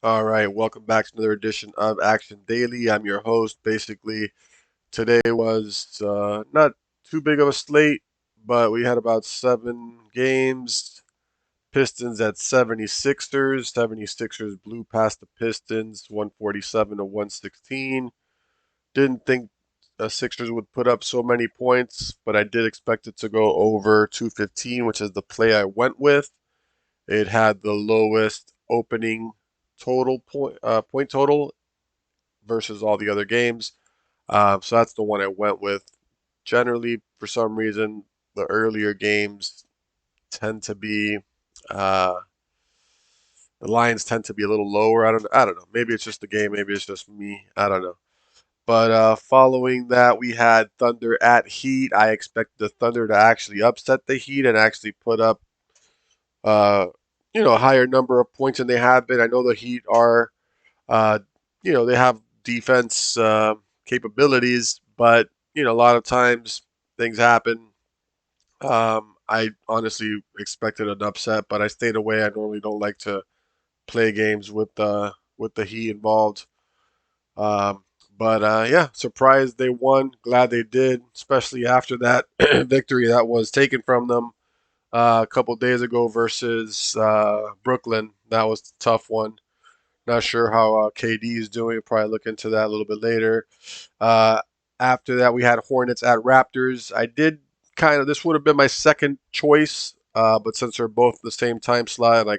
All right, welcome back to another edition of Action Daily. I'm your host. Basically, today was not too big of a slate, but we had about 7 games. Pistons at 76ers. 76ers blew past the Pistons 147 to 116. Didn't think the Sixers would put up so many points, but I did expect it to go over 215, which is the play I went with. It had the lowest opening point total versus all the other games. So that's the one I went with. Generally, for some reason, the earlier games tend to be uh, the lines tend to be a little lower. I don't know. Maybe it's just the game. Maybe it's just me. I don't know. But following that, we had Thunder at Heat. I expected the Thunder to actually upset the Heat and actually put up uh, a higher number of points than they have been. I know the Heat are Uh, they have defense capabilities, but a lot of times things happen. I honestly expected an upset, but I stayed away. I normally don't like to play games with the Heat involved. Um, but yeah, surprised they won. Glad they did, especially after that victory that was taken from them a couple days ago versus Brooklyn. That was a tough one. Not sure how KD is doing. We'll probably look into that a little bit later. Uh, After that, we had Hornets at Raptors. I did this would have been my second choice, but since they're both the same time slot, I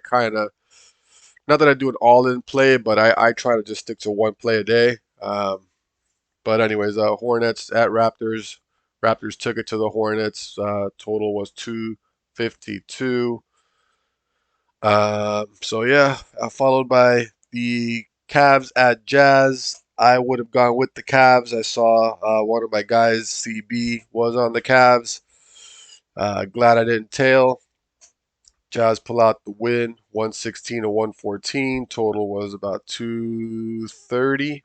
not that I do an all in play, but I try to just stick to one play a day. But anyways, Hornets at Raptors. Raptors took it to the Hornets. Total was 252. So yeah, followed by the Cavs at Jazz. I would have gone with the Cavs. I saw one of my guys, CB, was on the Cavs. Glad I didn't tail. Jazz pull out the win, 116 to 114. Total was about 230.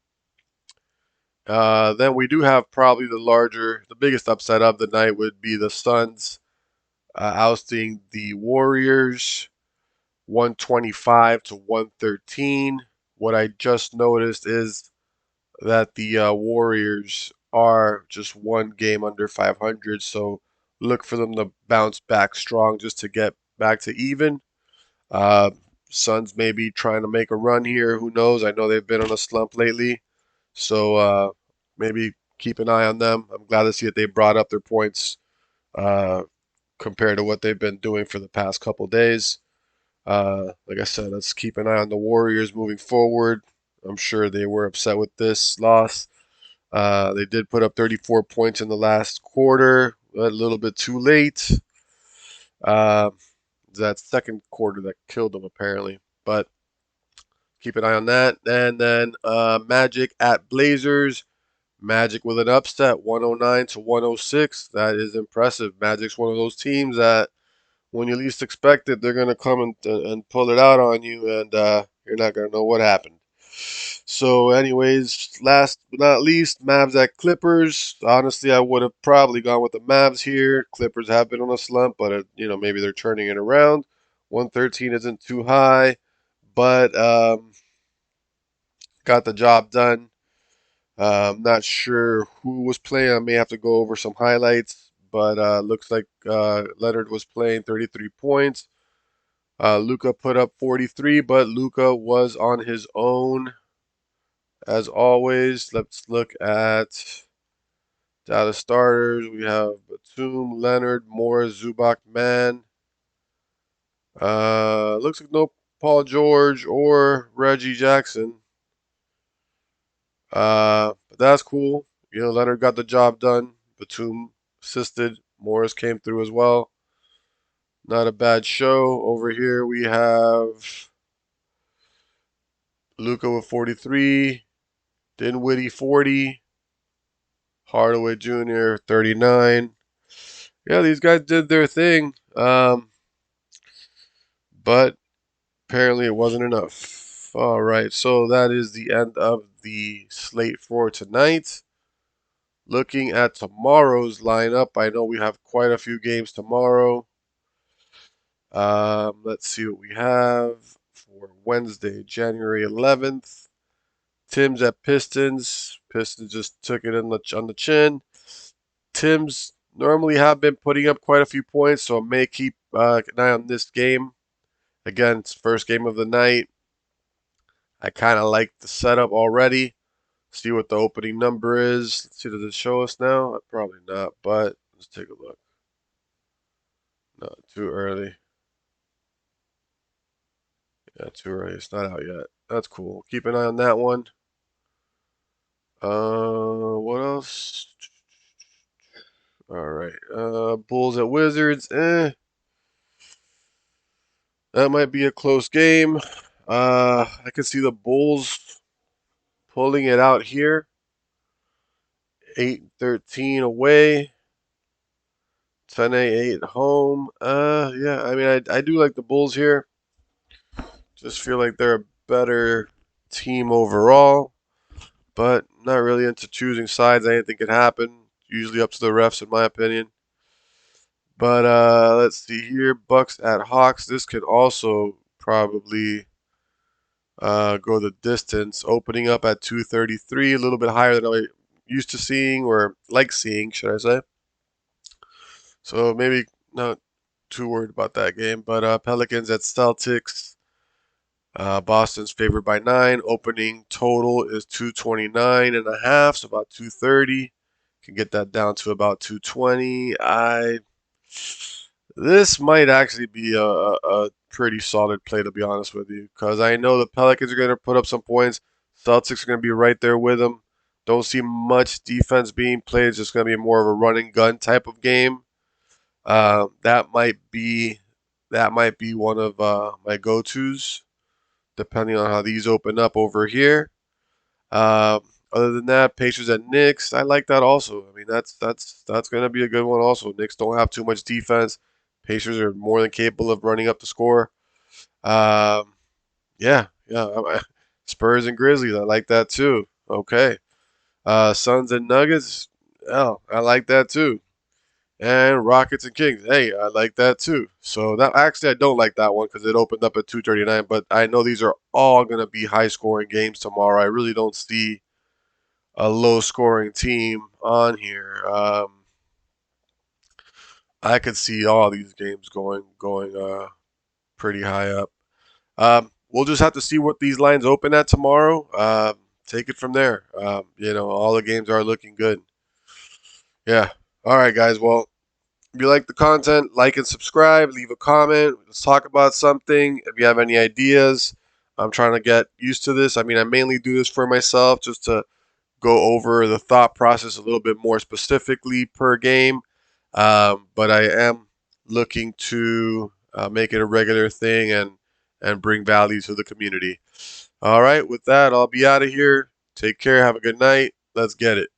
Then we do have probably the biggest upset of the night would be the Suns ousting the Warriors. 125 to 113. What I just noticed is that the Warriors are just one game under 500, so look for them to bounce back strong just to get back to even. Uh, Suns may be trying to make a run here. Who knows? I know they've been on a slump lately, so maybe keep an eye on them. I'm glad to see that they brought up their points uh, compared to what they've been doing for the past couple days. Like I said, let's keep an eye on the Warriors moving forward. I'm sure they were upset with this loss. They did put up 34 points in the last quarter, but a little bit too late. Uh, that second quarter that killed them apparently, but keep an eye on that. And then Magic at Blazers. Magic with an upset, 109 to 106. That is impressive. Magic's one of those teams that when you least expect it, they're going to come and pull it out on you, and you're not going to know what happened. So, anyways, last but not least, Mavs at Clippers. Honestly, I would have probably gone with the Mavs here. Clippers have been on a slump, but maybe they're turning it around. 113 isn't too high, but got the job done. Not sure who was playing. I may have to go over some highlights, but looks like Leonard was playing 33 points. Luca put up 43, but Luca was on his own as always. Let's look at data starters. We have Batum, Leonard, Morris, Zubac, Man. Looks like no Paul George or Reggie Jackson. But that's cool. Leonard got the job done. Batum assisted. Morris came through as well. Not a bad show. Over here we have Luca with 43, Dinwiddie 40, Hardaway Jr. 39. Yeah, these guys did their thing, but apparently it wasn't enough. All right, so that is the end of the slate for tonight. Looking at tomorrow's lineup, I know we have quite a few games tomorrow. Let's see what we have for Wednesday, January 11th. Tim's at Pistons. Pistons just took it on the chin. Tim's normally have been putting up quite a few points, so I may keep an eye on this game. Again, it's first game of the night. I kind of like the setup already. See what the opening number is. Let's see, does it show us now? Probably not, but let's take a look. No, too early. Yeah, too early. It's not out yet. That's cool. Keep an eye on that one. What else? All right. Bulls at Wizards. That might be a close game. I can see the Bulls pulling it out here. 8-13 away. 10-8 home. Yeah. I mean, I do like the Bulls here. Just feel like they're a better team overall, but not really into choosing sides. Anything could happen. Usually up to the refs, in my opinion. But let's see here. Bucks at Hawks. This could also probably go the distance. Opening up at 233, a little bit higher than I'm used to seeing, or like seeing, should I say. So maybe not too worried about that game. But Pelicans at Celtics. Boston's favored by 9. Opening total is 229.5, so about 230. Can get that down to about 220. This might actually be a pretty solid play, to be honest with you, because I know the Pelicans are going to put up some points. Celtics are going to be right there with them. Don't see much defense being played. It's just going to be more of a run and gun type of game. That might be one of my go-tos, depending on how these open up over here. Other than that, Pacers at Knicks, I like that also. I mean, that's going to be a good one also. Knicks don't have too much defense. Pacers are more than capable of running up the score. Yeah. Spurs and Grizzlies, I like that too. Okay. Suns and Nuggets, oh, I like that too. And Rockets and Kings, hey, I like that too. So that actually I don't like that one because it opened up at 239. But I know these are all going to be high-scoring games tomorrow. I really don't see a low-scoring team on here. I could see all these games going pretty high up. We'll just have to see what these lines open at tomorrow. Take it from there. All the games are looking good. Yeah. All right, guys. Well, if you like the content, like and subscribe. Leave a comment. Let's talk about something. If you have any ideas, I'm trying to get used to this. I mean, I mainly do this for myself just to go over the thought process a little bit more specifically per game. But I am looking to make it a regular thing and bring value to the community. All right, with that, I'll be out of here. Take care. Have a good night. Let's get it.